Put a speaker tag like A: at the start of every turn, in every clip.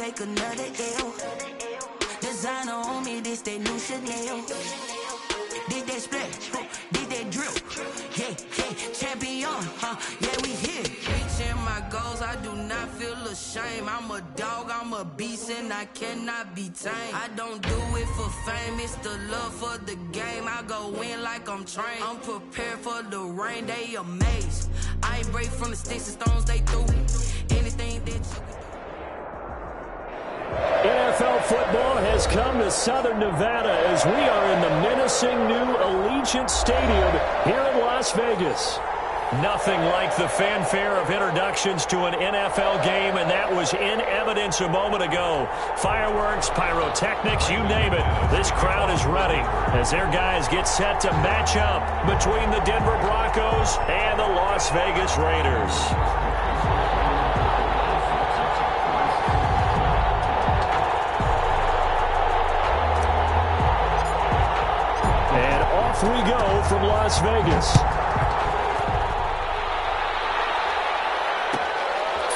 A: take another L. Designer on me, this that new Chanel. Did that splash, did that drill. Yeah, champion, yeah, we here. Reaching my goals, I do not feel ashamed. I'm a dog, I'm a beast, and I cannot be tamed. I don't do it for fame, it's the love for the game. I go in like I'm trained. I'm prepared for the rain, they amazed. I ain't break from the sticks and stones they threw. Anything that you...
B: NFL football has come to Southern Nevada as we are in the menacing new Allegiant Stadium here in Las Vegas. Nothing like the fanfare of introductions to an NFL game, and that was in evidence a moment ago. Fireworks, pyrotechnics, you name it. This crowd is ready as their guys get set to match up between the Denver Broncos and the Las Vegas Raiders. And off we go from Las Vegas.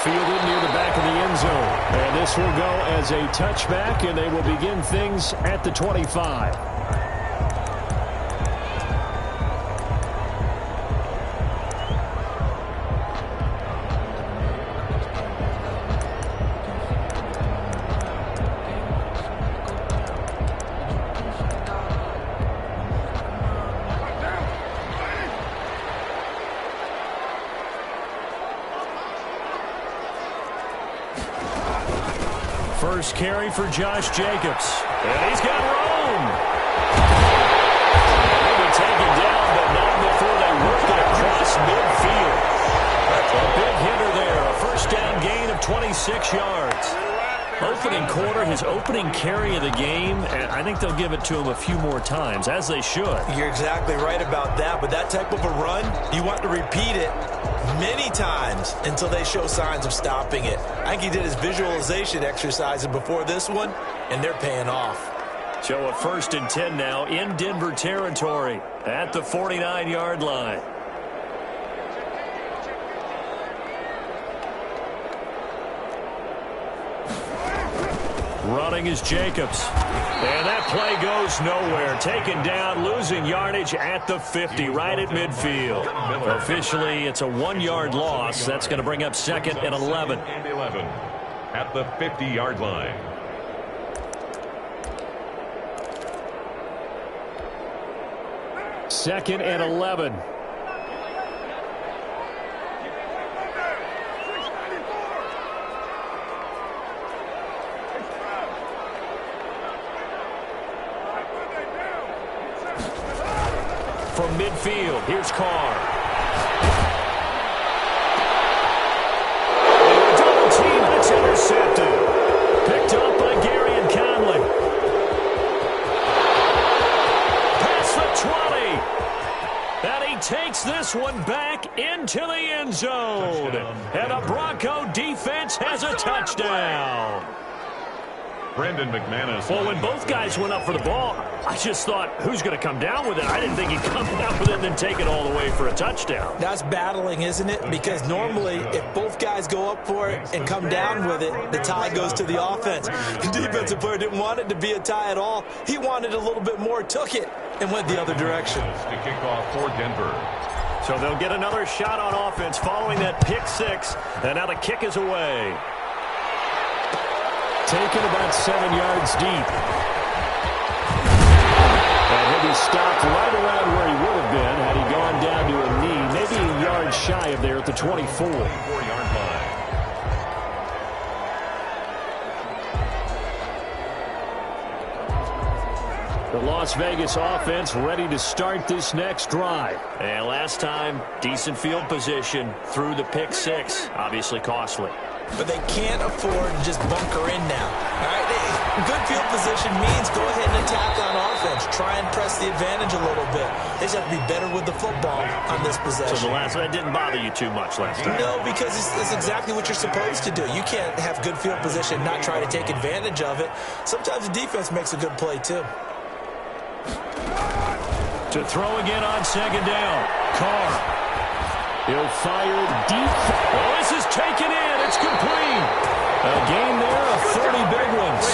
B: Fielded near the back of the end zone. And this will go as a touchback, and they will begin things at the 25. First carry for Josh Jacobs. And he's got room. He'll be taken down, but not before they work it across midfield. A big hitter there. A first down gain of 26 yards. Opening quarter, his opening carry of the game, and I think they'll give it to him a few more times, as they should.
C: You're exactly right about that, but that type of a run, you want to repeat it many times until they show signs of stopping it. I think he did his visualization exercises before this one, and they're paying off.
B: So a 1st and 10 now in Denver territory at the 49-yard line. Running is Jacobs. And that play goes nowhere. Taken down, losing yardage at the 50, right at midfield. Officially, it's a 1-yard loss. That's going to bring up 2nd and 11.
D: At the 50-yard line.
B: Second and 11. From midfield, here's Carr. Double team, and it's intercepted. Picked up by Gary and Conley. Past the 20. And he takes this one back into the end zone. And the Bronco defense has a touchdown.
D: Brendan McManus.
B: Well, when both guys went up for the ball, I just thought, who's going to come down with it? I didn't think he'd come down with it and then take it all the way for a touchdown.
C: That's battling, isn't it? Because normally, if both guys go up for it and come down with it, the tie goes to the offense. The defensive player didn't want it to be a tie at all. He wanted a little bit more, took it, and went the other direction.
D: To kick off for Denver.
B: So they'll get another shot on offense following that pick 6, and now the kick is away. Taken about 7 yards deep. And he'll be stopped right around where he would have been had he gone down to a knee, maybe a yard shy of there at the 24.
D: 24-yard line.
B: The Las Vegas offense ready to start this next drive. And last time, decent field position through the pick 6. Obviously costly.
C: But they can't afford to just bunker in now. All right, good field position means go ahead and attack on offense. Try and press the advantage a little bit. They just have to be better with the football on this possession.
B: So the last one didn't bother you too much last time?
C: No, because it's exactly what you're supposed to do. You can't have good field position and not try to take advantage of it. Sometimes the defense makes a good play, too.
B: To throw again on 2nd down. Carr. He'll fire deep. Oh, this is taken in. It's complete. A gain there of 30 big ones.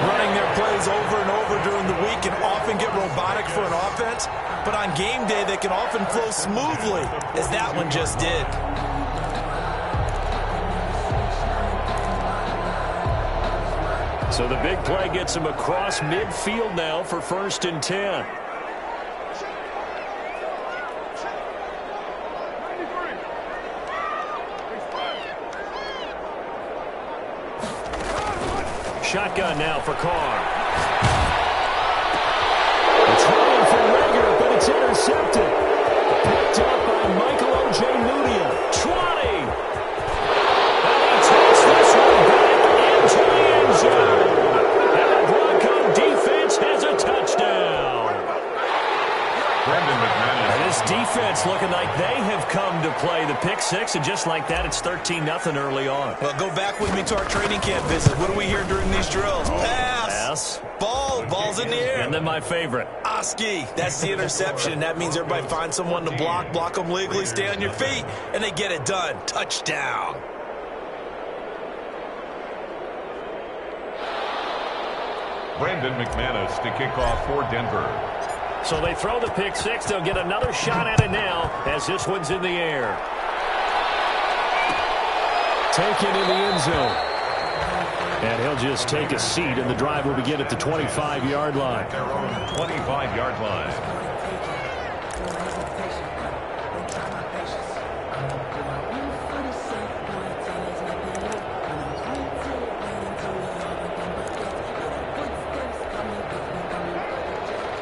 C: Running their plays over and over during the week can often get robotic for an offense, but on game day they can often flow smoothly, as that one just did.
B: So the big play gets him across midfield now for 1st and 10. Shotgun now for Carr. It's running for Rager, but it's intercepted. Picked up by Michael O.J. Mudia. 20. And he takes this one back into the end zone. And the Bronco defense has a touchdown. And this defense looking like they have come to play the pick six, and just like that, it's 13-0 early on.
C: Well, go back with me to our training camp visit. What do we hear during these drills? Pass. Ball's in the air.
B: And then my favorite.
C: Oski. That's the interception. That means everybody finds someone to block them legally, stay on your feet, and they get it done. Touchdown.
D: Brandon McManus to kick off for Denver.
B: So they throw the pick six. They'll get another shot at it now as this one's in the air. Taken in the end zone. And he'll just take a seat, and the drive will begin at the 25-yard line.
D: Their own 25-yard line.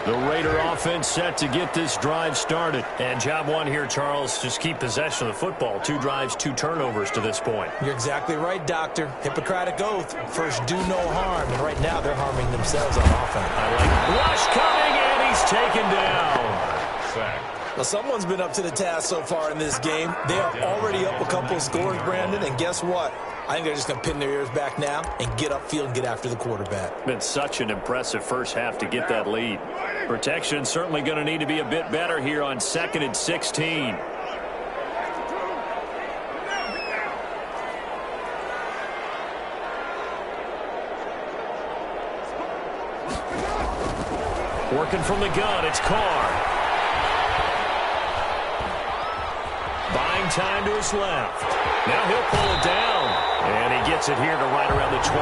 B: The Raider offense set to get this drive started. And job one here, Charles, just keep possession of the football. 2 drives, 2 turnovers to this point.
C: You're exactly right, Doctor. Hippocratic oath. First, do no harm. And right now, they're harming themselves on offense.
B: I like it. Rush coming, and he's taken down.
D: Sack.
C: Well, someone's been up to the task so far in this game. They are already up a couple of scores, Brandon, and guess what? I think they're just going to pin their ears back now and get upfield and get after the quarterback.
B: Been such an impressive first half to get that lead. Protection certainly going to need to be a bit better here on 2nd and 16. Working from the gun, it's Carr. Buying time to his left. Now he'll pull it down. And he gets it here to right around the 24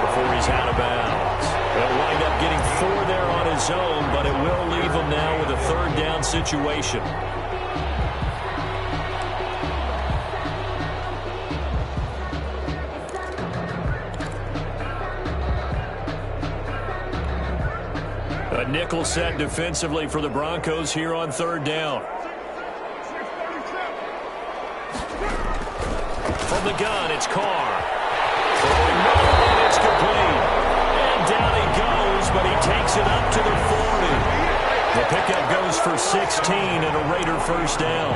B: before he's out of bounds. He'll wind up getting 4 there on his own, but it will leave him now with a 3rd down situation. A nickel set defensively for the Broncos here on 3rd down. From the gun, it's Carr. Throwing middle, and it's complete. And down he goes, but he takes it up to the 40. The pickup goes for 16 and a Raider 1st down.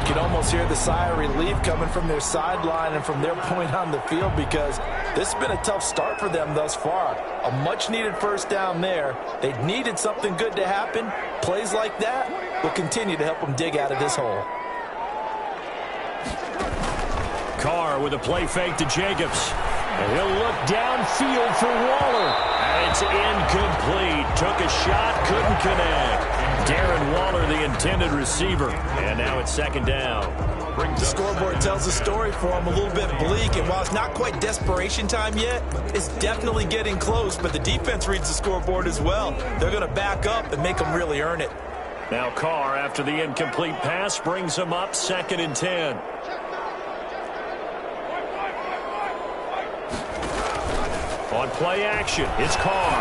C: You can almost hear the sigh of relief coming from their sideline and from their point on the field, because this has been a tough start for them thus far. A much-needed 1st down there. They needed something good to happen. Plays like that will continue to help them dig out of this hole.
B: Carr with a play fake to Jacobs. And he'll look downfield for Waller. And it's incomplete. Took a shot, couldn't connect. Darren Waller, the intended receiver. And now it's 2nd down.
C: The scoreboard tells a story for him, a little bit bleak. And while it's not quite desperation time yet, it's definitely getting close. But the defense reads the scoreboard as well. They're going to back up and make them really earn it.
B: Now Carr, after the incomplete pass, brings him up 2nd and 10. On play action, it's Carr.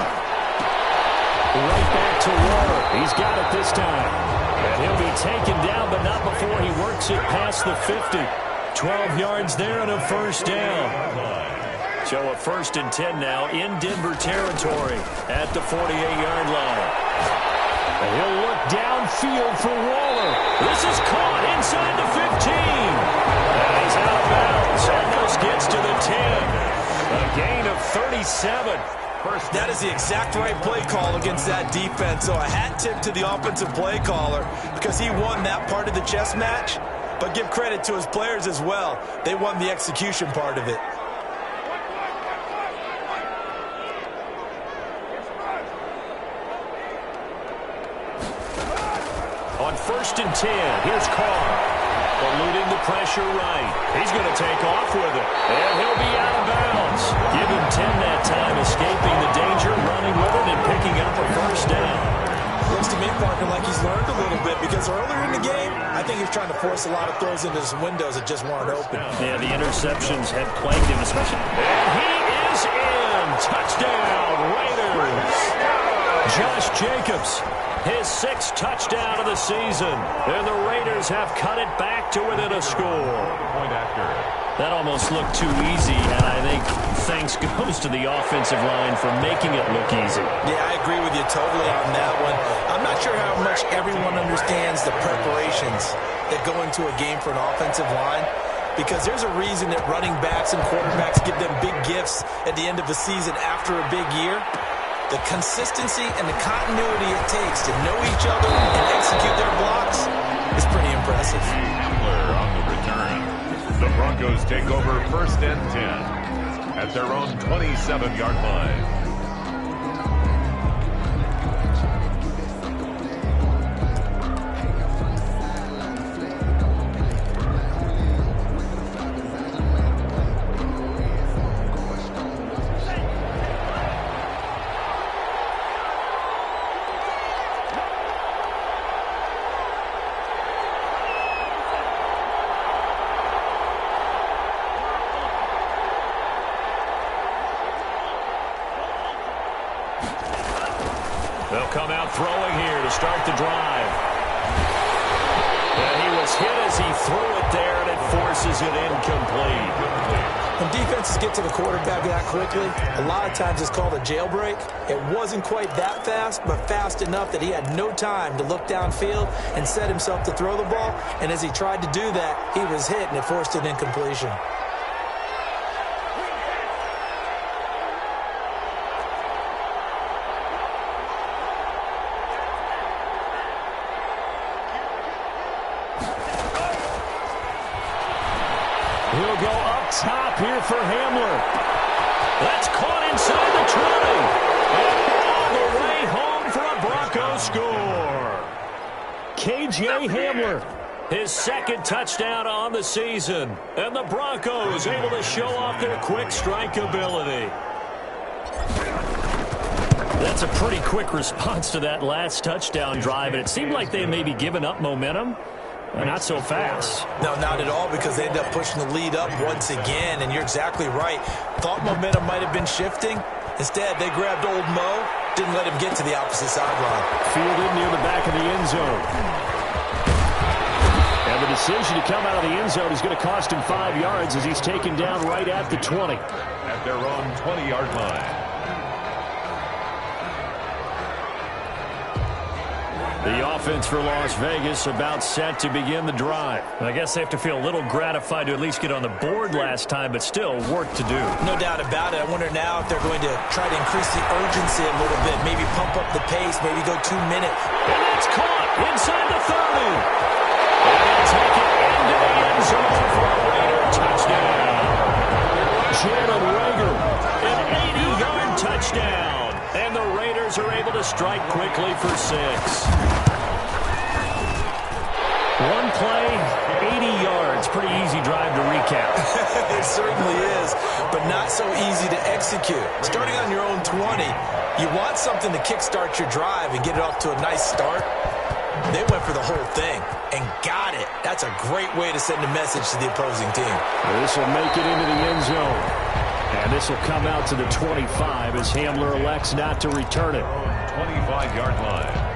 B: Right back to Waller. He's got it this time. And he'll be taken down, but not before he works it past the 50. 12 yards there and a 1st down. So a 1st and 10 now in Denver territory at the 48-yard line. And he'll look downfield for Waller. This is caught inside the 15. And he's out of bounds. Almost gets to the 10. A gain of 37.
C: That is the exact right play call against that defense. So a hat tip to the offensive play caller, because he won that part of the chess match. But give credit to his players as well. They won the execution part of it.
B: On 1st and 10, here's Carr. Eluding the pressure right. He's going to take off with it. And he'll be out of bounds. Give him 10 that time, escaping the danger, running with it, and picking up a first down.
C: Looks to me, Parker, like he's learned a little bit because earlier in the game, I think he was trying to force a lot of throws into his windows that just weren't open.
B: Yeah, the interceptions had plagued him, especially. And he is in. Touchdown, Raiders. Josh Jacobs, his 6th touchdown of the season. And the Raiders have cut it back to within a score.
D: Point after.
B: That almost looked too easy, and I think thanks goes to the offensive line for making it look easy.
C: Yeah, I agree with you totally on that one. I'm not sure how much everyone understands the preparations that go into a game for an offensive line, because there's a reason that running backs and quarterbacks give them big gifts at the end of the season after a big year. The consistency and the continuity it takes to know each other and execute their blocks is pretty impressive.
D: On the return, the Broncos take over 1st and 10 at their own 27-yard line.
B: They'll come out throwing here to start the drive. And he was hit as he threw it there, and it forces it incomplete.
C: When defenses get to the quarterback that quickly, a lot of times it's called a jailbreak. It wasn't quite that fast, but fast enough that he had no time to look downfield and set himself to throw the ball. And as he tried to do that, he was hit, and it forced an incompletion.
B: He'll go up top here for Hamler. That's caught inside the 20. And all the way home for a Bronco score. KJ Hamler, his 2nd touchdown on the season. And the Broncos able to show off their quick strike ability. That's a pretty quick response to that last touchdown drive. And it seemed like they may be giving up momentum. Not so fast.
C: No, not at all, because they end up pushing the lead up once again, and you're exactly right. Thought momentum might have been shifting. Instead, they grabbed old Mo, didn't let him get to the opposite sideline.
B: Fielded near the back of the end zone. And the decision to come out of the end zone is going to cost him 5 yards as he's taken down right at the 20.
D: At their own 20-yard line.
B: The offense for Las Vegas about set to begin the drive. I guess they have to feel a little gratified to at least get on the board last time, but still work to do.
C: No doubt about it. I wonder now if they're going to try to increase the urgency a little bit, maybe pump up the pace, maybe go 2 minutes.
B: And it's caught inside the 30. And they'll take it into the end zone for a Raider touchdown. Jalen Reagor, an 80-yard touchdown. And the Raiders are able to strike quickly for 6. One play, 80 yards. Pretty easy drive to recap.
C: It certainly is, but not so easy to execute. Starting on your own 20, you want something to kickstart your drive and get it off to a nice start. They went for the whole thing and got it. That's a great way to send a message to the opposing team.
B: This will make it into the end zone. And this will come out to the 25 as Hamler elects not to return it.
D: 25-yard line.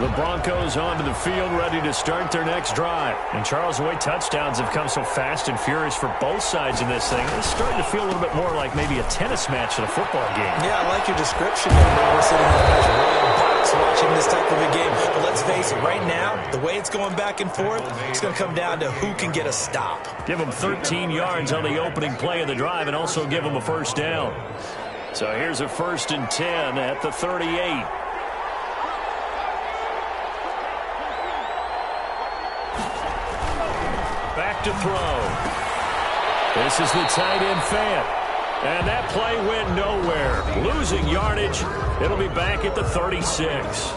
B: The Broncos onto the field, ready to start their next drive. And Charles, the way touchdowns have come so fast and furious for both sides in this thing, it's starting to feel a little bit more like maybe a tennis match than a football game.
C: Yeah, I like your description there. We're sitting in a nice royal box watching this type of a game. But let's face it, right now, the way it's going back and forth, it's going to come down to who can get a stop.
B: Give them 13 yards on the opening play of the drive and also give them a first down. So here's a 1st and 10 at the 38. Back to throw. This is the tight end Fant. And that play went nowhere. Losing yardage. It'll be back at the 36.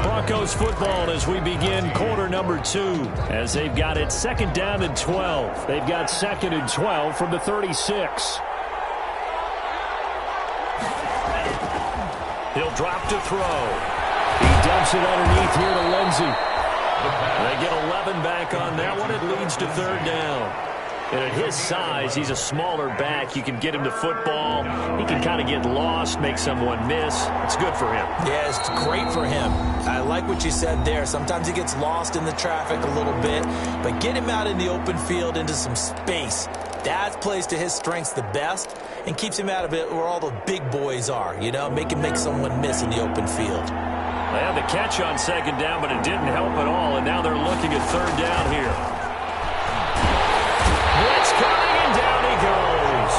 B: Broncos football as we begin quarter number 2. As they've got it 2nd down and 12. They've got 2nd and 12 from the 36. He'll drop to throw. He dumps it underneath here to Lindsey. They get 11 back on that one. It leads to 3rd down. And at his size, he's a smaller back. You can get him to football. He can kind of get lost, make someone miss. It's good for him.
C: Yeah, it's great for him. I like what you said there. Sometimes he gets lost in the traffic a little bit, but get him out in the open field into some space. That plays to his strengths the best and keeps him out of it where all the big boys are, you know, make him make someone miss in the open field.
B: They had the catch on 2nd down, but it didn't help at all, and now they're looking at 3rd down here. Blitz coming, and down he goes.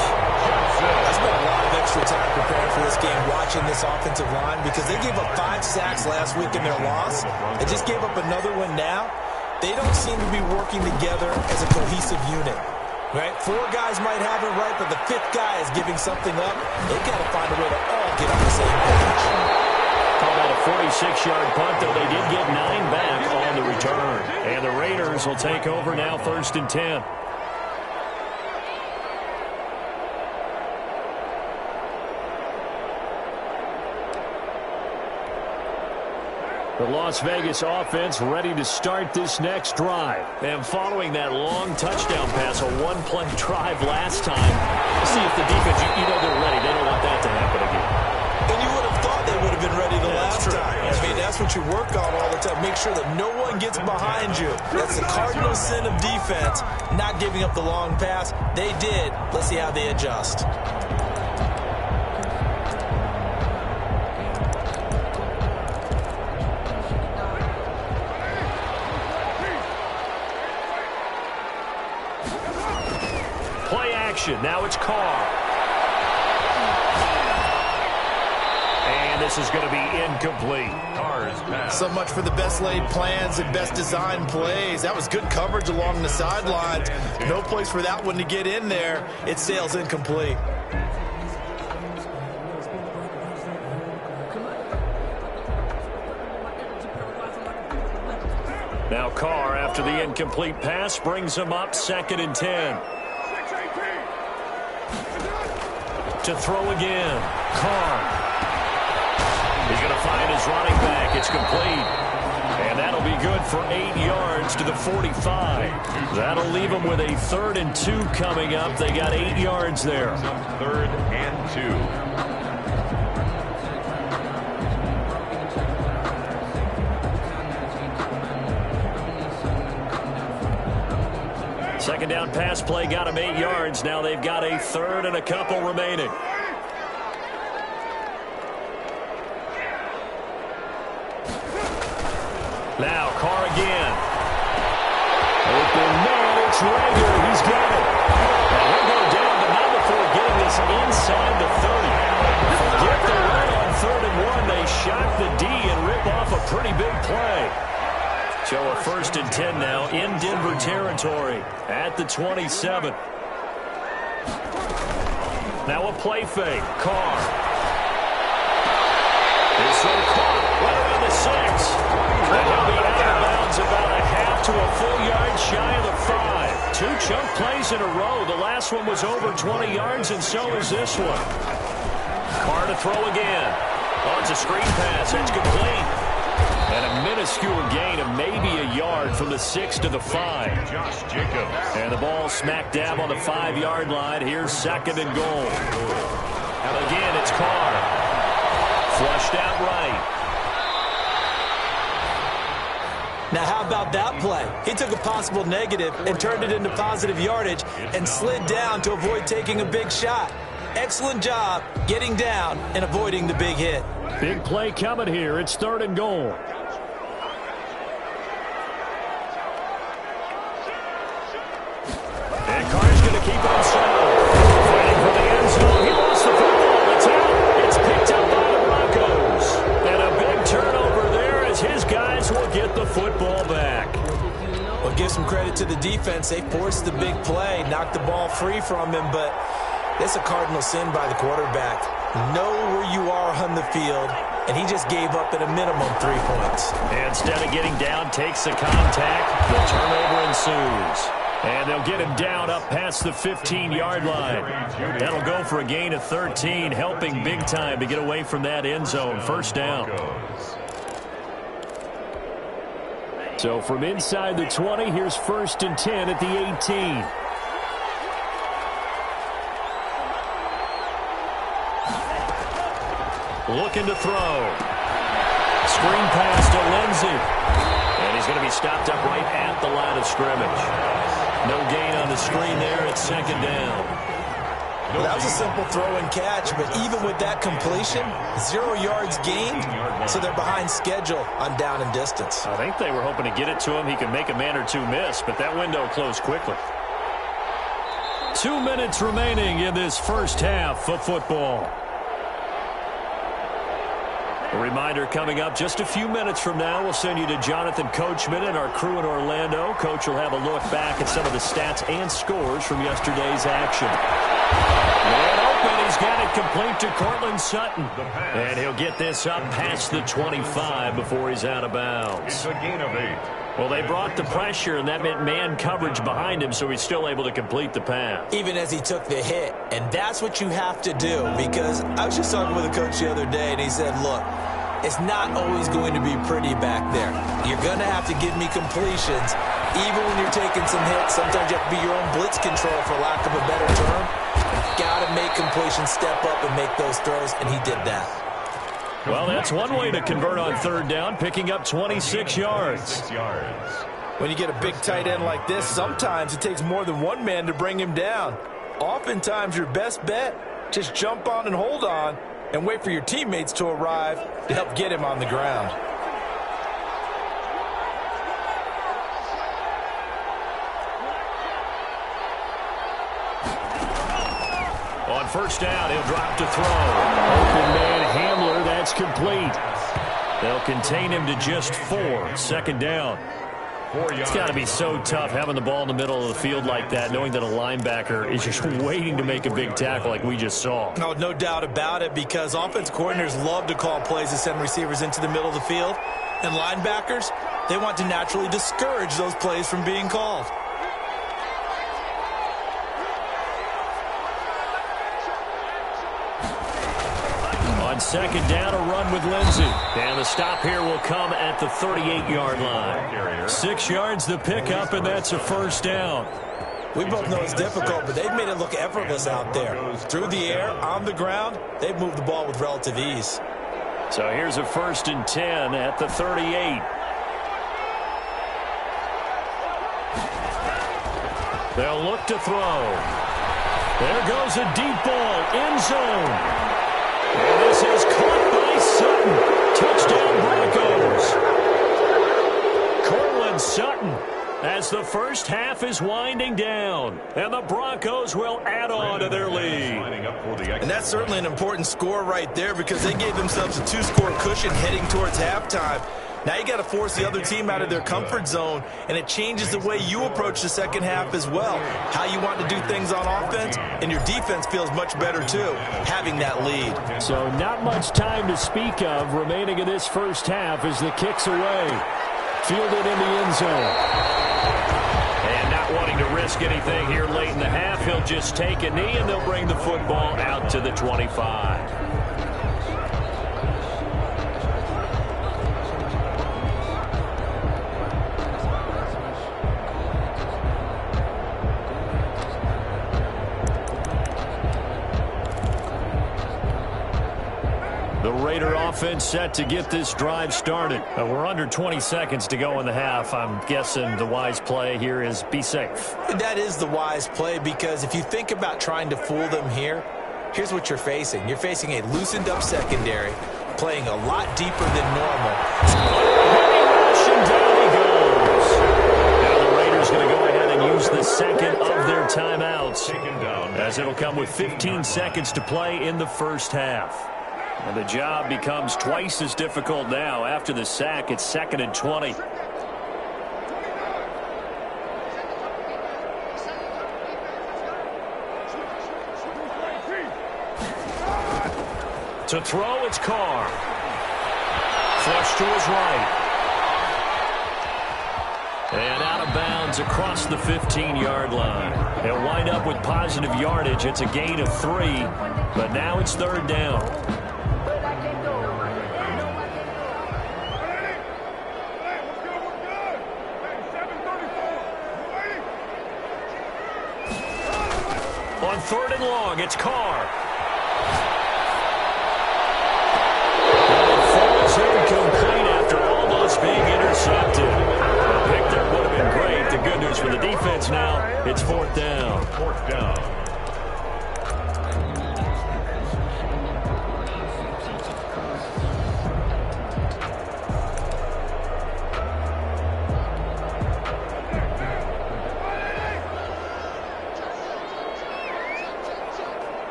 C: I spent a lot of extra time preparing for this game watching this offensive line because they gave up 5 sacks last week in their loss. They just gave up another one now. They don't seem to be working together as a cohesive unit. Right? 4 guys might have it right, but the 5th guy is giving something up. They've got to find a way to all get on the same page.
B: Called out a 46-yard punt, though they did get 9 back on the return. And the Raiders will take over now 1st and 10. The Las Vegas offense ready to start this next drive. And following that long touchdown pass, a one-play drive last time, see if the defense, you know they're ready. They don't want that to happen again.
C: And you would have thought they would have been ready the last time. I mean, that's what you work on all the time. Make sure that no one gets behind you. That's the cardinal sin of defense, not giving up the long pass. They did. Let's see how they adjust.
B: Now it's Carr. And this is going to be incomplete. Carr's pass.
E: So much for the best laid plans and best designed plays. That was good coverage along the sidelines. No place for that one to get in there. It sails incomplete.
B: Now Carr, after the incomplete pass, brings him up 2nd and 10. To throw again. Carr. He's going to find his running back. It's complete. And that'll be good for 8 yards to the 45. That'll leave them with a 3rd and 2 coming up. They got 8 yards there.
D: 3rd and
B: 2. Second down pass play got him 8 yards. Now they've got a 3rd and a couple remaining. Now Carr again. Open man, it's Rager. He's got it. And he'll go down, but not before getting this inside the 30. Forget the run on 3rd and 1. They shock the D and rip off a pretty big play. So a 1st and 10 now in Denver territory at the 27. Now a play fake. Carr. This one caught right around the 6. And he'll be out of bounds about a half to a full yard shy of the 5. 2 chunk plays in a row. The last one was over 20 yards, and so is this one. Carr to throw again. Oh, it's a screen pass. It's complete. And a minuscule gain of maybe a yard from the 6 to the 5.
D: Josh Jacobs.
B: And the ball smack dab on the 5-yard line. Here's 2nd and goal. And again, it's Carr. Flushed out right.
C: Now, how about that play? He took a possible negative and turned it into positive yardage and slid down to avoid taking a big shot. Excellent job getting down and avoiding the big hit.
B: Big play coming here. It's 3rd and goal. And Carr's going to keep it inside. Fighting for the end zone. He lost the football. It's out. It's picked up by the Broncos. And a big turnover there as his guys will get the football back.
C: Well, give some credit to the defense. They forced the big play, knocked the ball free from him, but It's a cardinal sin by the quarterback. Know where you are on the field, and he just gave up at a minimum 3 points.
B: Instead of getting down, takes the contact. The turnover ensues. And they'll get him down up past the 15-yard line. That'll go for a gain of 13, helping big time to get away from that end zone. First down. So from inside the 20, here's 1st and 10 at the 18. Looking to throw. Screen pass to Lindsey. And he's going to be stopped up right at the line of scrimmage. No gain on the screen there. It's 2nd down.
C: Well, that was a simple throw and catch, but even with that completion, 0 yards gained, so they're behind schedule on down and distance.
B: I think they were hoping to get it to him. He could make a man or two miss, but that window closed quickly. 2 minutes remaining in this first half of football. A reminder coming up just a few minutes from now. We'll send you to Jonathan Coachman and our crew in Orlando. Coach will have a look back at some of the stats and scores from yesterday's action. Man open. He's got it complete to Cortland Sutton. And he'll get this up past the 25 before he's out of bounds.
D: It's a gain of 8.
B: Well, they brought the pressure, and that meant man coverage behind him, so he's still able to complete the pass.
C: Even as he took the hit. And that's what you have to do, because I was just talking with a coach the other day, and he said, look, it's not always going to be pretty back there. You're going to have to give me completions. Even when you're taking some hits, sometimes you have to be your own blitz control, for lack of a better term. You've got to make completions, step up and make those throws, and he did that.
B: Well, that's one way to convert on 3rd down, picking up 26 yards.
E: When you get a big tight end like this, sometimes it takes more than one man to bring him down. Oftentimes, your best bet, just jump on and hold on and wait for your teammates to arrive to help get him on the ground.
B: On 1st down, he'll drop to throw. Open man Hamler, that's complete. They'll contain him to just 4. 2nd down. It's got to be so tough having the ball in the middle of the field like that, knowing that a linebacker is just waiting to make a big tackle like we just saw.
E: Oh, no doubt about it, because offense coordinators love to call plays to send receivers into the middle of the field. And linebackers, they want to naturally discourage those plays from being called.
B: On 2nd down, a run with Lindsey. And the stop here will come at the 38-yard line. 6 yards the pickup, and that's a 1st down.
C: We both know it's difficult, but they've made it look effortless out there. Through the air, on the ground, they've moved the ball with relative ease.
B: So here's a 1st and 10 at the 38. They'll look to throw. There goes a deep ball, end zone. And this is caught by Sutton. Touchdown Broncos. Cortland Sutton, as the first half is winding down. And the Broncos will add on to their lead.
E: And that's certainly an important score right there, because they gave themselves a 2-score cushion heading towards halftime. Now you got to force the other team out of their comfort zone, and it changes the way you approach the second half as well. How you want to do things on offense, and your defense feels much better too, having that lead.
B: So not much time to speak of remaining in this first half as the kick's away. Fielded in the end zone. And not wanting to risk anything here late in the half, he'll just take a knee, and they'll bring the football out to the 25. The Raider offense set to get this drive started. We're under 20 seconds to go in the half. I'm guessing the wise play here is be safe.
C: That is the wise play, because if you think about trying to fool them here, here's what you're facing. You're facing a loosened up secondary, playing a lot deeper than normal.
B: And down he goes. Now the Raiders going to go ahead and use the second of their timeouts, as it'll come with 15 seconds to play in the first half. And the job becomes twice as difficult now. After the sack, it's 2nd and 20. To throw, it's Carr. Flush to his right. And out of bounds across the 15-yard line. He'll wind up with positive yardage. It's a gain of 3, but now it's third down. On third and long, it's Carr. Incomplete after almost being intercepted. A pick there would have been great. The good news for the defense now, it's fourth down.
D: Fourth down.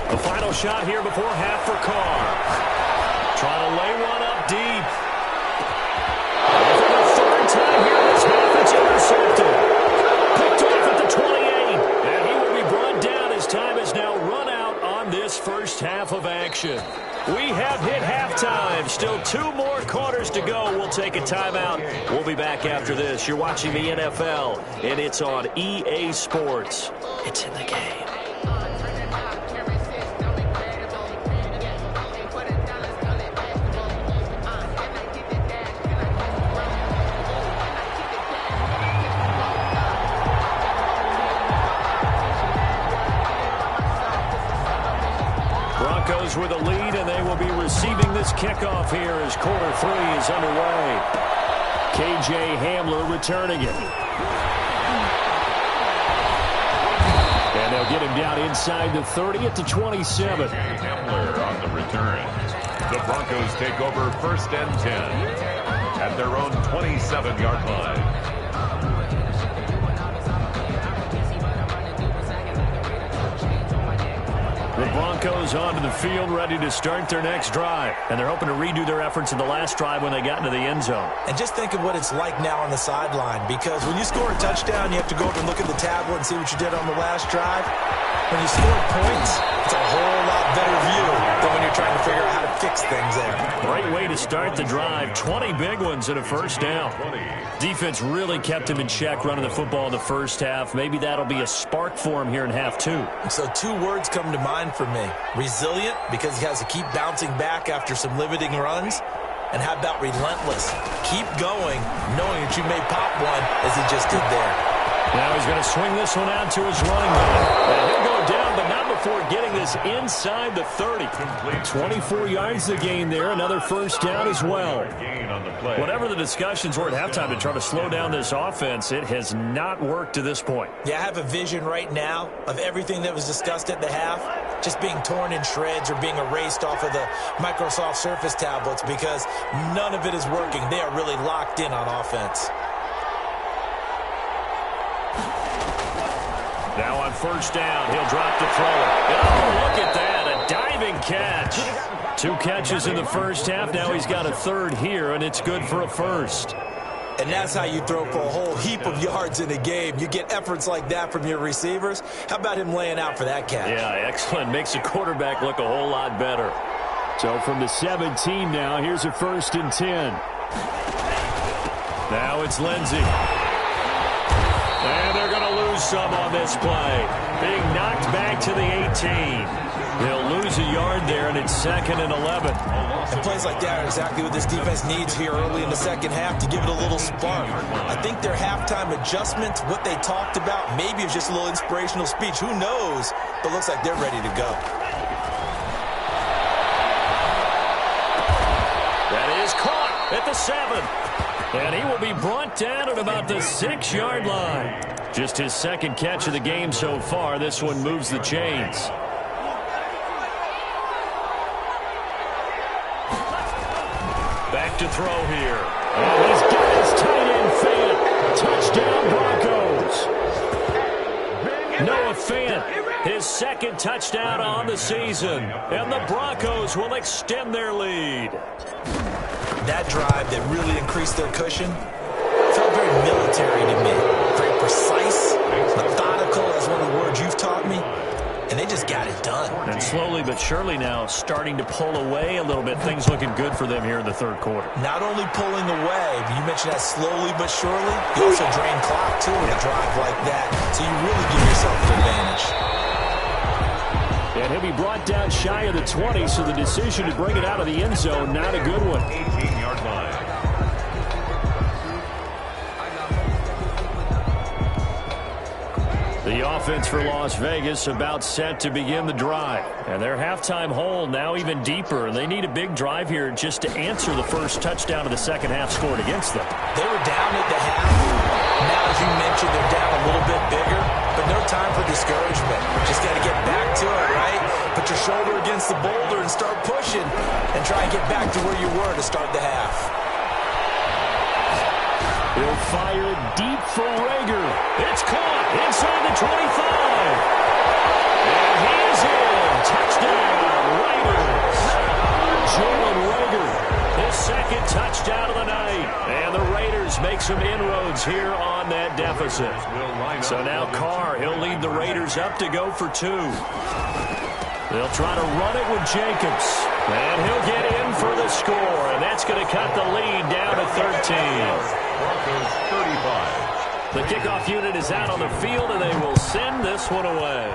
B: The final shot here before half for Carr. Trying to lay one up deep. And for the third time here this half, it's intercepted. Picked off at the 28. And he will be brought down as time has now run out on this first half of action. We have hit halftime. Still 2 more quarters to go. We'll take a timeout. We'll be back after this. You're watching the NFL, and it's on EA Sports. It's in the game. Broncos with a lead, and they will be receiving this kickoff here as quarter 3 is underway. KJ Hamler returning it. And they'll get him down inside the 30 at the 27.
D: Hamler on the return. The Broncos take over first and 10 at their own 27-yard line.
B: The Broncos onto the field, ready to start their next drive. And they're hoping to redo their efforts in the last drive when they got into the end zone.
C: And just think of what it's like now on the sideline, because when you score a touchdown, you have to go up and look at the tablet and see what you did on the last drive. When you score points, it's a whole lot better view than when you're trying to figure out how to fix things there.
B: Great way to start the drive. 20 big ones and a first down. Defense really kept him in check running the football in the first half. Maybe that'll be a spark for him here in half 2.
C: So 2 words come to mind for me. Resilient, because he has to keep bouncing back after some limiting runs. And how about relentless? Keep going, knowing that you may pop one, as he just did there.
B: Now he's going to swing this one out to his running back. And he'll go down, but not before getting this inside the 30. 24 yards the gain there. Another first down as well. Whatever the discussions were at halftime to try to slow down this offense, it has not worked to this point.
C: Yeah, I have a vision right now of everything that was discussed at the half just being torn in shreds or being erased off of the Microsoft Surface tablets, because none of it is working. They are really locked in on offense.
B: Now on first down, he'll drop to throw it. Oh, look at that, a diving catch. 2 catches in the first half. Now he's got a third here, and it's good for a first.
C: And that's how you throw for a whole heap of yards in a game. You get efforts like that from your receivers. How about him laying out for that catch?
B: Yeah, excellent. Makes the quarterback look a whole lot better. So from the 17 now, here's a first and 10. Now it's Lindsey. And they're going to lose some on this play. Being knocked back to the 18. They'll lose a yard there, and it's 2nd and 11.
C: And plays like that are exactly what this defense needs here early in the second half to give it a little spark. I think their halftime adjustments, what they talked about, maybe it's just a little inspirational speech. Who knows? But looks like they're ready to go.
B: That is caught at the 7. And he will be brought down at about the 6-yard line. Just his second catch of the game so far. This one moves the chains. Back to throw here. And he's got his tight end fed. Touchdown Broncos. No Fant, his second touchdown on the season. And the Broncos will extend their lead.
E: That drive that really increased their cushion felt very military to me. Very precise, methodical, as one of the words you've taught me. And they just got it done.
B: And slowly but surely now starting to pull away a little bit. Things looking good for them here in the third quarter.
E: Not only pulling away, but you mentioned that slowly but surely. You also drain clock, too, with a drive like that. So you really give yourself an advantage.
B: And he'll be brought down shy of the 20, so the decision to bring it out of the end zone, not a good one.
D: 18-yard line.
B: The offense for Las Vegas about set to begin the drive. And their halftime hole now even deeper. And they need a big drive here just to answer the first touchdown of the second half scored against them.
E: They were down at the half. Now, as you mentioned, they're down a little bit bigger. But no time for discouragement. Just got to get back to it, right? Put your shoulder against the boulder and start pushing. And try and get back to where you were to start the half.
B: He'll fire it deep for Rager. It's caught inside the 25. And he is in. Touchdown, Raiders. Jalen Rager, his second touchdown of the night. And the Raiders make some inroads here on that deficit. So now Carr, he'll lead the Raiders up to go for two. They'll try to run it with Jacobs. And he'll get in for the score. And that's going to cut the lead down to 13.
D: Broncos 35.
B: The kickoff unit is out on the field, and they will send this one away.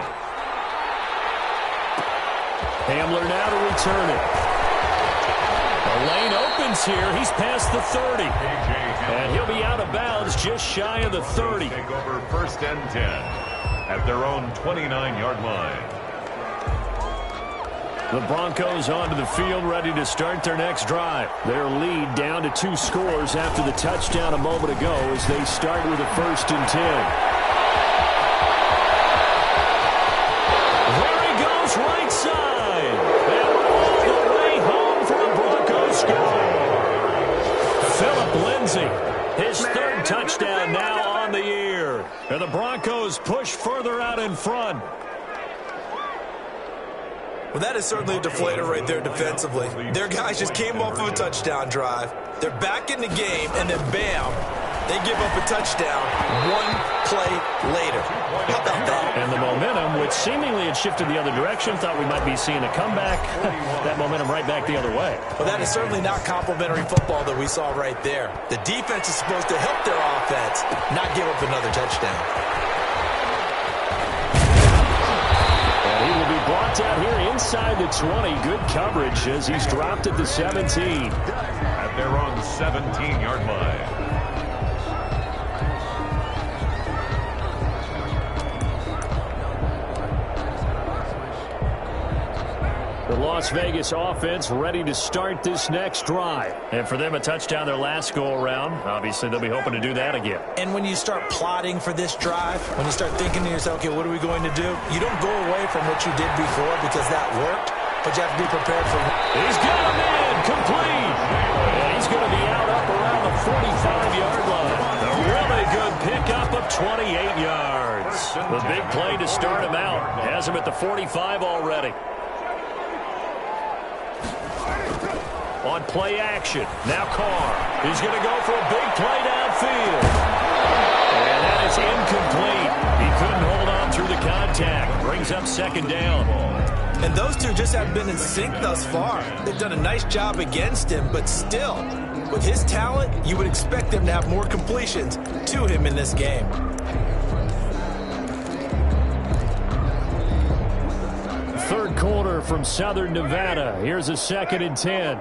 B: Hamler now to return it. The lane opens here. He's past the 30. And he'll be out of bounds just shy of the 30.
D: Take over first and 10 at their own 29-yard line.
B: The Broncos onto the field, ready to start their next drive. Their lead down to 2 scores after the touchdown a moment ago as they start with a first and 10. There he goes, right side. And all the way home for the Broncos score. Phillip Lindsay, his third touchdown now on the year. And the Broncos push further out in front.
E: Well, that is certainly a deflator right there defensively. Their guys just came off of a touchdown drive. They're back in the game, and then bam, they give up a touchdown one play later. How about that?
B: And the momentum, which seemingly had shifted the other direction, thought we might be seeing a comeback. That momentum right back the other way.
E: Well, that is certainly not complimentary football that we saw right there. The defense is supposed to help their offense, not give up another touchdown.
B: He will be brought down here inside the 20. Good coverage as he's dropped at the 17.
D: At their own 17-yard line.
B: The Las Vegas offense ready to start this next drive. And for them, a touchdown their last go-around. Obviously, they'll be hoping to do that again.
E: And when you start plotting for this drive, when you start thinking to yourself, okay, what are we going to do? You don't go away from what you did before because that worked, but you have to be prepared for it.
B: He's got a man complete. And he's going to be out up around the 45-yard line. A really good pickup of 28 yards. The big play to start him out. Has him at the 45 already. On play action. Now Carr. He's going to go for a big play downfield. And that is incomplete. He couldn't hold on through the contact. Brings up second down.
E: And those two just haven't been in sync thus far. They've done a nice job against him, but still, with his talent, you would expect them to have more completions to him in this game.
B: Third quarter from Southern Nevada. Here's a 2nd and 10.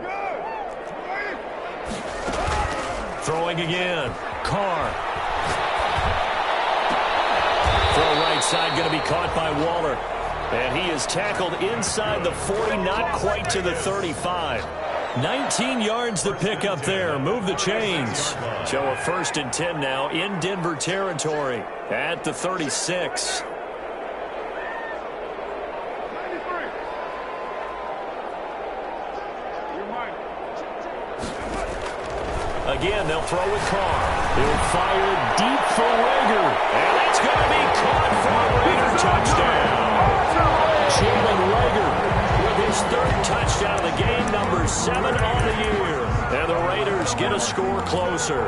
B: Throwing again. Carr. Throw right side going to be caught by Waller. And he is tackled inside the 40, not quite to the 35. 19 yards to pick up there. Move the chains. So a 1st and 10 now in Denver territory at the 36. Again, they'll throw with Carr. He'll fire deep for Rager. And it's going to be caught for a Raider touchdown. Jalen Rager with his third touchdown of the game, number 7 on the year. And the Raiders get a score closer.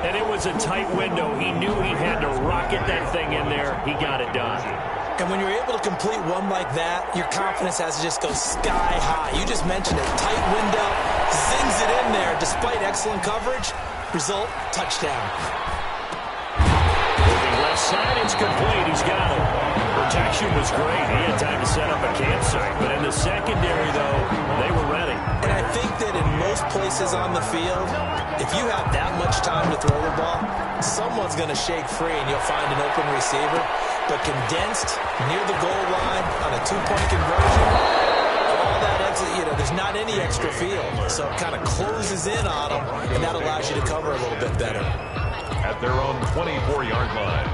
B: And it was a tight window. He knew he had to rocket that thing in there. He got it done.
C: And when you're able to complete one like that, your confidence has to just go sky high. You just mentioned it. Tight window, zings it in there despite excellent coverage. Result, touchdown.
B: Moving left side, it's complete. He's got it. Protection was great. He had time to set up a campsite. But in the secondary, though, they were ready.
C: And I think that in most places on the field, if you have that much time to throw the ball, someone's going to shake free and you'll find an open receiver. But condensed, near the goal line, on a two-point conversion, all that extra, there's not any extra field. So it kind of closes in on them, and that allows you to cover a little bit better.
D: At their own 24-yard line.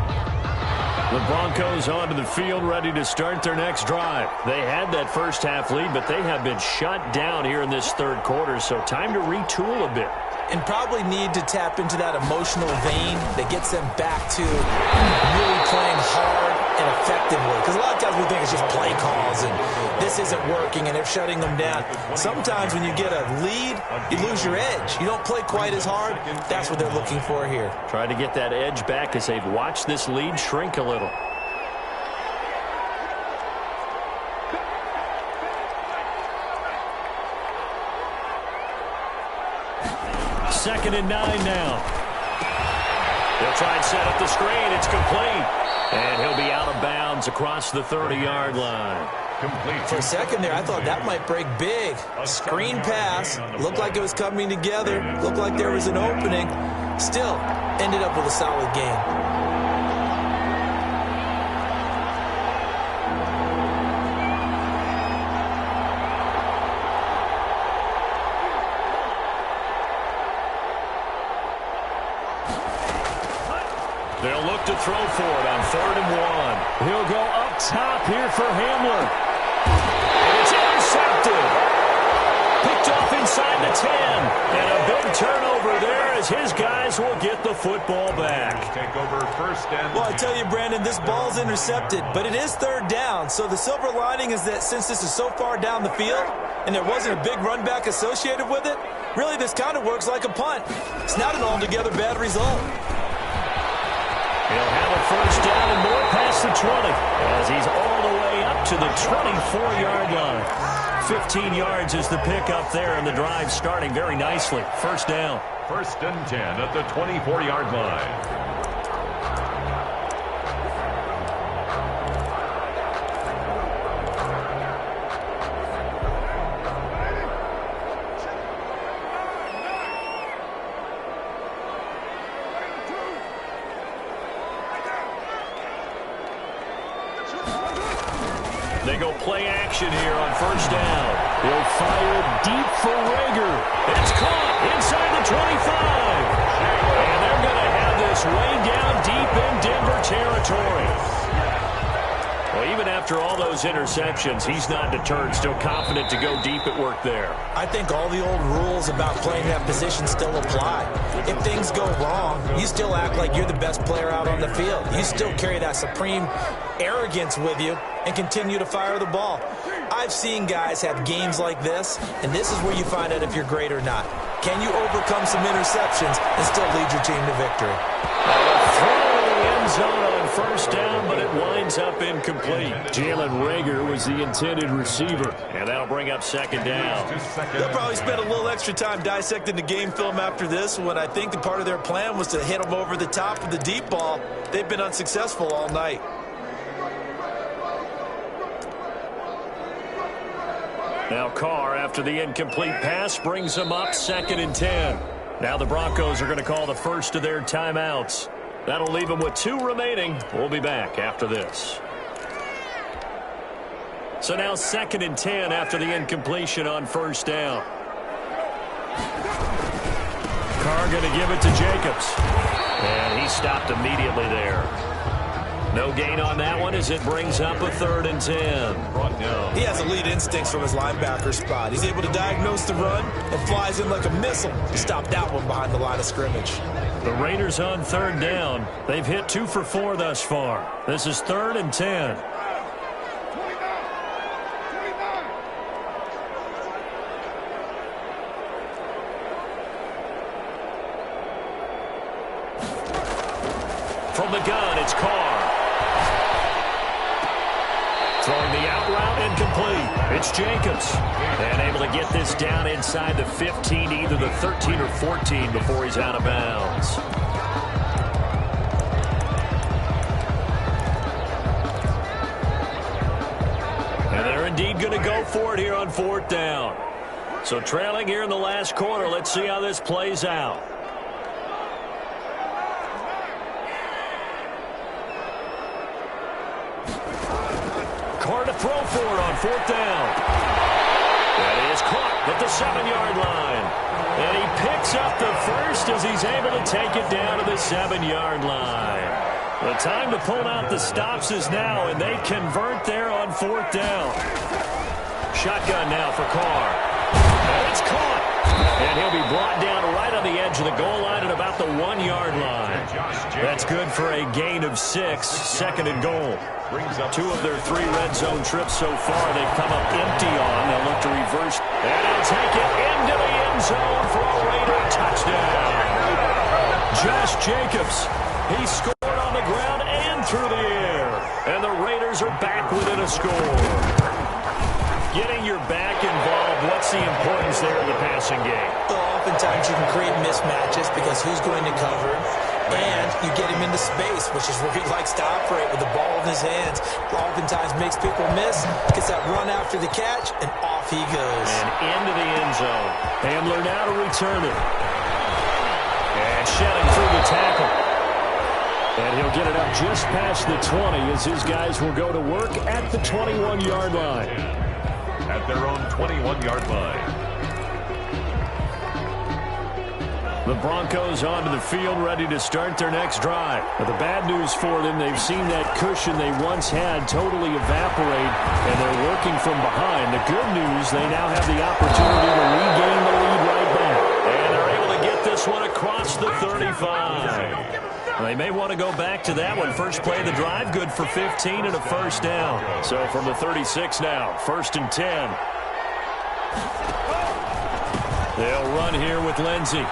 B: The Broncos onto the field, ready to start their next drive. They had that first half lead, but they have been shut down here in this third quarter, so time to retool a bit.
C: And probably need to tap into that emotional vein that gets them back to really playing hard and effectively. Because a lot of times we think it's just play calls and this isn't working and they're shutting them down. Sometimes when you get a lead, you lose your edge. You don't play quite as hard. That's what they're looking for here.
B: Try to get that edge back as they've watched this lead shrink a little. Second and 9 now. They'll try and set up the screen. It's complete. And he'll be out of bounds across the 30-yard line.
D: Complete.
C: For a second there, I thought that might break big. Screen pass. Looked like it was coming together. Looked like there was an opening. Still, ended up with a solid game.
B: They'll look to throw for it on 3rd and 1. He'll go up top here for Hamler. And it's intercepted. Picked off inside the 10. And a big turnover there as his guys will get the football back.
D: Take over 1st and 10.
C: Well, I tell you, Brandon, this ball's intercepted, but it is 3rd down. So the silver lining is that since this is so far down the field and there wasn't a big run back associated with it, really this kind of works like a punt. It's not an altogether bad result.
B: He'll have a 1st down and more past the 20 as he's all the way up to the 24-yard line. 15 yards is the pickup there, and the drive starting very nicely. 1st down.
D: 1st and 10 at the 24-yard line.
B: They go play action here on 1st down. He'll fire deep for Rager. It's caught inside the 25. And they're going to have this way down deep in Denver territory. Well, even after all those interceptions, he's not deterred, still confident to go deep at work there.
C: I think all the old rules about playing that position still apply. If things go wrong, you still act like you're the best player out on the field. You still carry that supreme arrogance with you and continue to fire the ball. I've seen guys have games like this, and this is where you find out if you're great or not. Can you overcome some interceptions and still lead your team to victory?
B: Throwing end zone on 1st down, but it winds up incomplete. Jalen Rager was the intended receiver, and that'll bring up 2nd down.
C: They'll probably spend a little extra time dissecting the game film after this when I think the part of their plan was to hit them over the top with the deep ball. They've been unsuccessful all night.
B: Now Carr, after the incomplete pass, brings them up 2nd and 10. Now the Broncos are going to call the first of their timeouts. That'll leave them with 2 remaining. We'll be back after this. So now 2nd and 10 after the incompletion on 1st down. Carr going to give it to Jacobs. And he stopped immediately there. No gain on that one as it brings up a 3rd and 10.
E: He has elite instincts from his linebacker spot. He's able to diagnose the run and flies in like a missile to stop that one behind the line of scrimmage.
B: The Raiders on 3rd down. They've hit 2 for 4 thus far. This is 3rd and 10. From the gun, it's Carr. Throwing the out route incomplete. It's Jacobs. And able to get this down inside the 15, either the 13 or 14 before he's out of bounds. And they're indeed going to go for it here on 4th down. So trailing here in the last quarter, let's see how this plays out. Carr to throw for it on 4th down. That is caught at the 7-yard line. And he picks up the first as he's able to take it down to the 7-yard line. The time to pull out the stops is now, and they convert there on 4th down. Shotgun now for Carr. And it's caught. And he'll be brought down right on the edge of the goal line at about the 1-yard line. That's good for a gain of 6, 2nd and goal. 2 of their 3 red zone trips so far they've come up empty on. They'll look to reverse. And he'll take it into the end zone for a Raider touchdown. Josh Jacobs. He scored on the ground and through the air. And the Raiders are back within a score. Getting your back involved, what's the importance there in the passing game?
C: Well, oftentimes you can create mismatches because who's going to cover, and you get him into space, which is where he likes to operate with the ball in his hands. Oftentimes makes people miss, gets that run after the catch, and off he goes.
B: And into the end zone. Hamler now to return it. And shedding through the tackle. And he'll get it up just past the 20 as his guys will go to work at the 21-yard line.
D: At their own 21-yard line.
B: The Broncos onto the field, ready to start their next drive. But the bad news for them, they've seen that cushion they once had totally evaporate, and they're working from behind. The good news, they now have the opportunity to regain the lead right back. And they're able to get this one across the 35. They may want to go back to that one. First play of the drive, good for 15 and a 1st down. So from the 36 now, 1st and 10. They'll run here with Lindsey.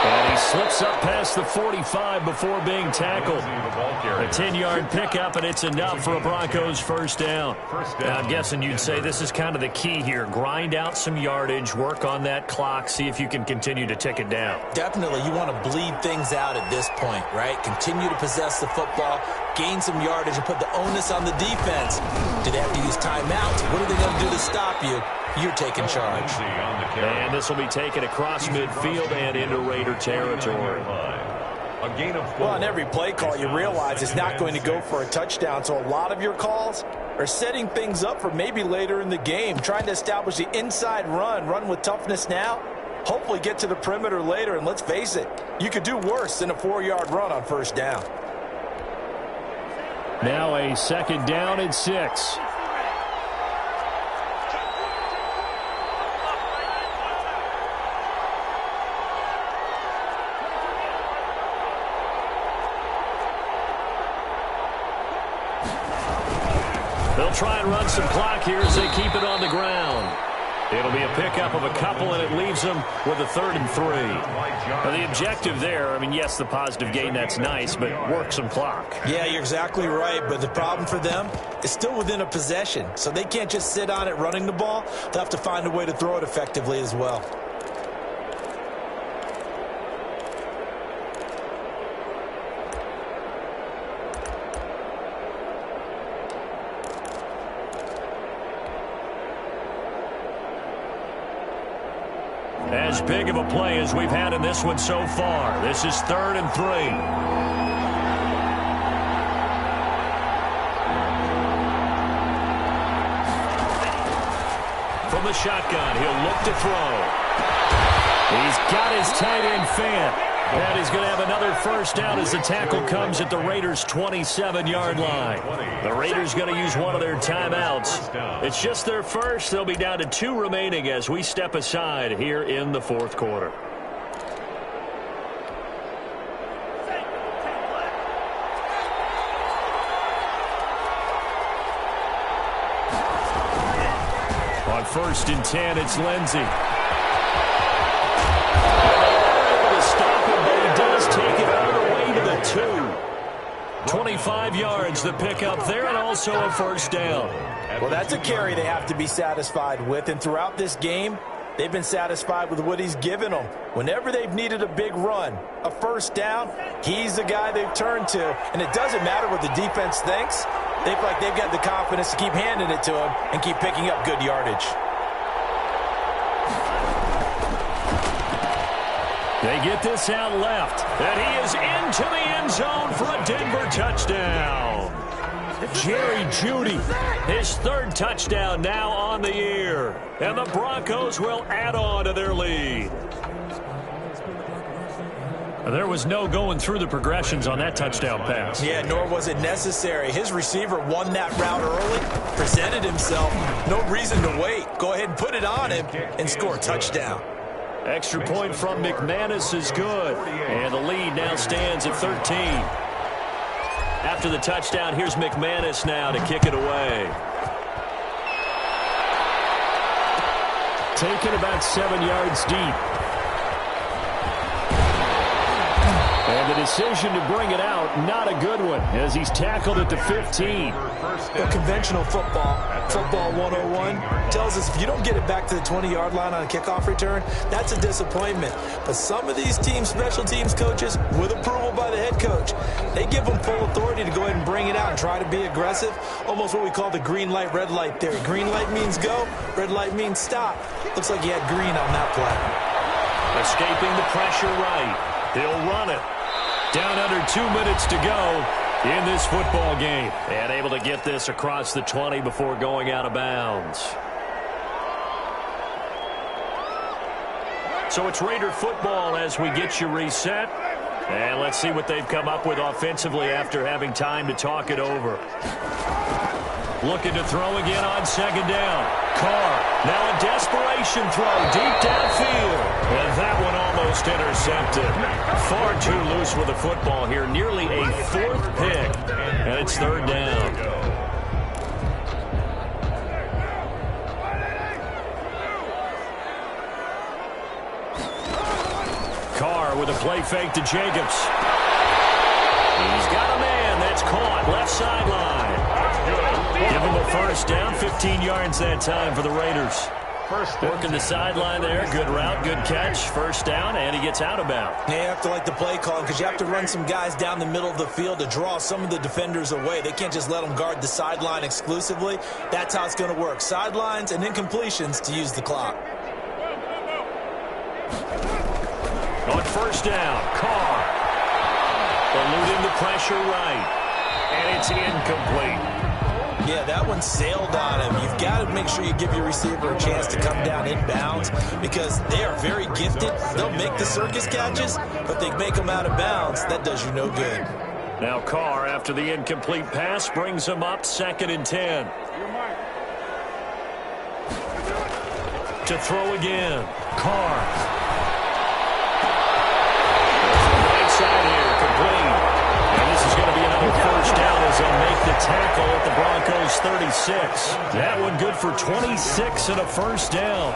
B: And he slips up past the 45 before being tackled. A 10-yard pickup, and it's enough for a Broncos 1st down. Now, I'm guessing you'd say this is kind of the key here. Grind out some yardage, work on that clock, see if you can continue to tick it down.
C: Definitely, you want to bleed things out at this point, right? Continue to possess the football, gain some yardage, and put the onus on the defense. Do they have to use timeouts? What are they going to do to stop you? You're taking charge.
B: And this will be taken across midfield and into Raider territory.
D: A gain of 4.
E: Well, on every play call, you realize it's not going to go for a touchdown, so a lot of your calls are setting things up for maybe later in the game, trying to establish the inside run with toughness now, hopefully get to the perimeter later, and let's face it, you could do worse than a 4-yard run on 1st down.
B: Now a 2nd down and 6. They'll try and run some clock here as they keep it on the ground. It'll be a pickup of a couple, and it leaves them with a 3rd and 3. Now, the objective there, I mean, yes, the positive gain, that's nice, but work some clock.
E: Yeah, you're exactly right, but the problem for them is still within a possession, so they can't just sit on it running the ball. They'll have to find a way to throw it effectively as well.
B: As big of a play as we've had in this one so far. This is 3rd and 3. From the shotgun, he'll look to throw. He's got his tight end fan. And he's going to have another first down as the tackle comes at the Raiders' 27-yard line. The Raiders going to use one of their timeouts. It's just their first. They'll be down to 2 remaining as we step aside here in the fourth quarter. On 1st and 10, it's Lindsey. Take it all the way to the 2. 25 yards the pickup there, and also a first down.
C: Well, that's a carry they have to be satisfied with, and throughout this game, they've been satisfied with what he's given them. Whenever they've needed a big run, a first down, he's the guy they've turned to, and it doesn't matter what the defense thinks. They feel like they've got the confidence to keep handing it to him and keep picking up good yardage.
B: They get this out left, and he is into the end zone for a Denver touchdown. Jerry Jeudy, his 3rd touchdown now on the year, and the Broncos will add on to their lead. There was no going through the progressions on that touchdown pass.
C: Yeah, nor was it necessary. His receiver won that route early, presented himself. No reason to wait. Go ahead and put it on him and score a touchdown.
B: Extra point from McManus is good. And the lead now stands at 13. After the touchdown, here's McManus now to kick it away. Taken about 7 yards deep. And the decision to bring it out, not a good one, as he's tackled at the 15.
C: Well, conventional football 101, tells us if you don't get it back to the 20-yard line on a kickoff return, that's a disappointment. But some of these special teams coaches, with approval by the head coach, they give them full authority to go ahead and bring it out and try to be aggressive, almost what we call the green light, red light theory. Green light means go, red light means stop. Looks like he had green on that play.
B: Escaping the pressure right. He'll run it. Down under 2 minutes to go in this football game. And able to get this across the 20 before going out of bounds. So it's Raider football as we get you reset. And let's see what they've come up with offensively after having time to talk it over. Looking to throw again on 2nd down. Carr, now a desperation throw deep downfield. And that one almost intercepted. Far too loose with the football here. Nearly a 4th pick. And it's 3rd down. Carr with a play fake to Jacobs. He's got a man that's caught left sideline. Give him a first down, 15 yards that time for the Raiders. Working the sideline there, good route, good catch, first down, and he gets out of bounds.
C: You have to like the play call because you have to run some guys down the middle of the field to draw some of the defenders away. They can't just let them guard the sideline exclusively. That's how it's going to work. Sidelines and incompletions to use the clock.
B: On first down, Carr. Eluding the pressure right. And it's incomplete.
C: Yeah, that one sailed on him. You've got to make sure you give your receiver a chance to come down inbounds because they are very gifted. They'll make the circus catches, but they make them out of bounds. That does you no good.
B: Now Carr, after the incomplete pass, brings him up 2nd and 10. To throw again. Carr. Right side here, complete. And this is going to be another first down as they'll make the tackle at the Broncos 36. That one good for 26 and a first down.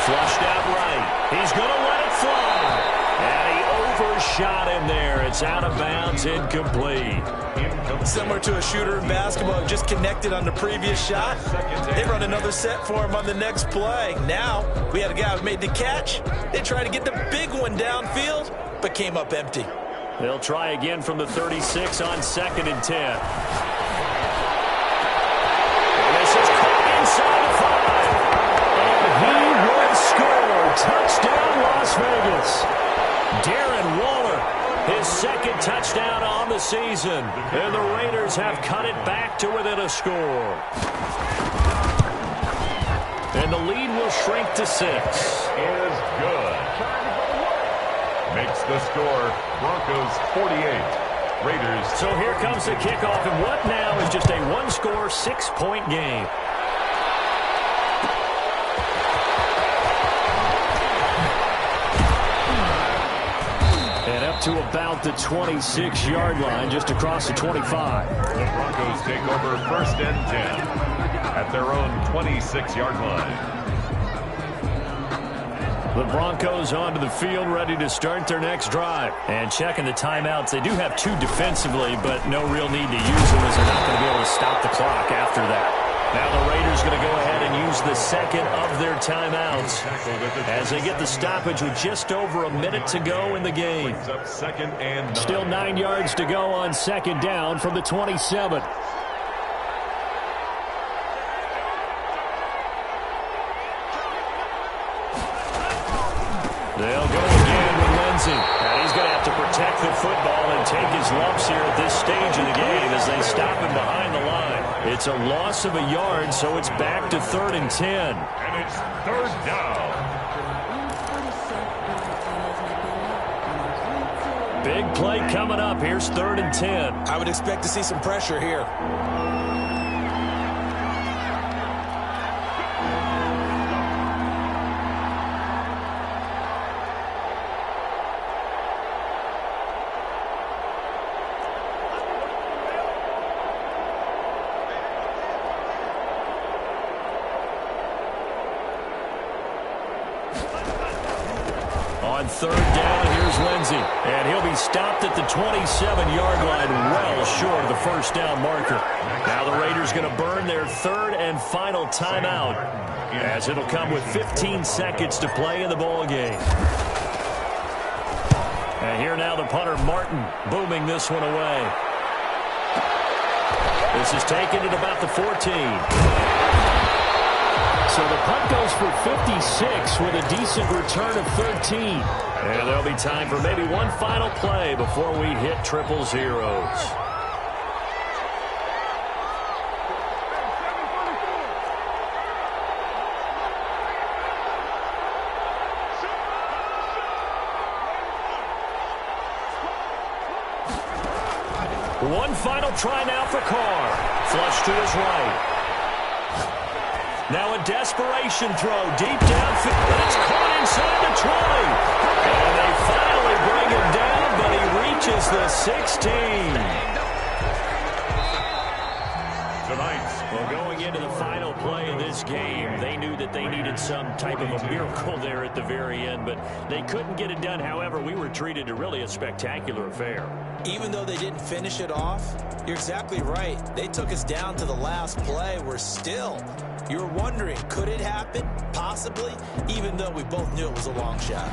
B: Flushed out right. He's going to let it fly. And he overshot him there. It's out of bounds, incomplete.
C: Similar to a shooter in basketball, just connected on the previous shot. They run another set for him on the next play. Now, we had a guy who made the catch. They tried to get the big one downfield, but came up empty.
B: They'll try again from the 36 on 2nd and 10. And this is caught inside the 5. And he will score. Touchdown, Las Vegas. Darren Waller, his 2nd touchdown on the season. And the Raiders have cut it back to within a score. And the lead will shrink to 6.
D: Is good. The score, Broncos 48, Raiders.
B: So here comes the kickoff, and what now is just a one-score, 6-point game. And up to about the 26-yard line, just across the 25.
D: The Broncos take over 1st and 10 at their own 26-yard line.
B: The Broncos onto the field, ready to start their next drive. And checking the timeouts, they do have 2 defensively, but no real need to use them as they're not going to be able to stop the clock after that. Now the Raiders going to go ahead and use the second of their timeouts as they get the stoppage with just over a minute to go in the game. Still 9 yards to go on 2nd down from the 27. They'll go again with Lindsey. And he's going to have to protect the football and take his lumps here at this stage of the game as they stop him behind the line. It's a loss of a yard, so it's back to 3rd and 10.
D: And it's 3rd down.
B: Big play coming up. Here's 3rd and 10.
C: I would expect to see some pressure here.
B: On 3rd down, here's Lindsey. And he'll be stopped at the 27-yard line, well short of the 1st down marker. Now the Raiders going to burn their 3rd and final timeout, as it'll come with 15 seconds to play in the ball game. And here now the punter, Martin, booming this one away. This is taken at about the 14. So the punt goes for 56 with a decent return of 13. And there'll be time for maybe one final play before we hit triple zeros. One final try now for Carr. Flush to his right. Now a desperation throw deep downfield. And it's caught inside the 20. And they finally bring him down, but he reaches the 16. Well, going into the final play of this game, they knew that they needed some type of a miracle there at the very end, but they couldn't get it done. However, we were treated to really a spectacular affair.
C: Even though they didn't finish it off, you're exactly right. They took us down to the last play. We're still... You're wondering, could it happen? Possibly, even though we both knew it was a long shot.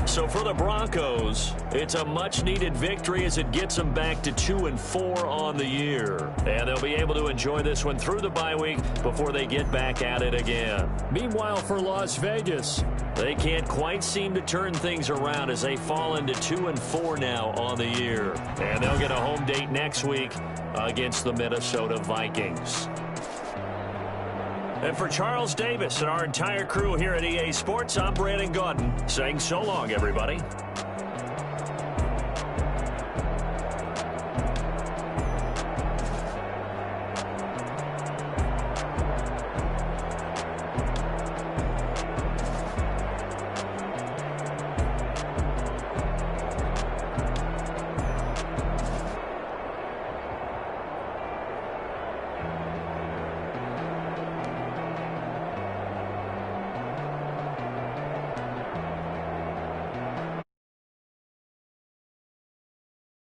B: So for the Broncos, it's a much-needed victory as it gets them back to 2-4 on the year. And they'll be able to enjoy this one through the bye week before they get back at it again. Meanwhile, for Las Vegas, they can't quite seem to turn things around as they fall into 2-4 now on the year. And they'll get a home date next week against the Minnesota Vikings. And for Charles Davis and our entire crew here at EA Sports, I'm Brandon Gaudin saying so long, everybody.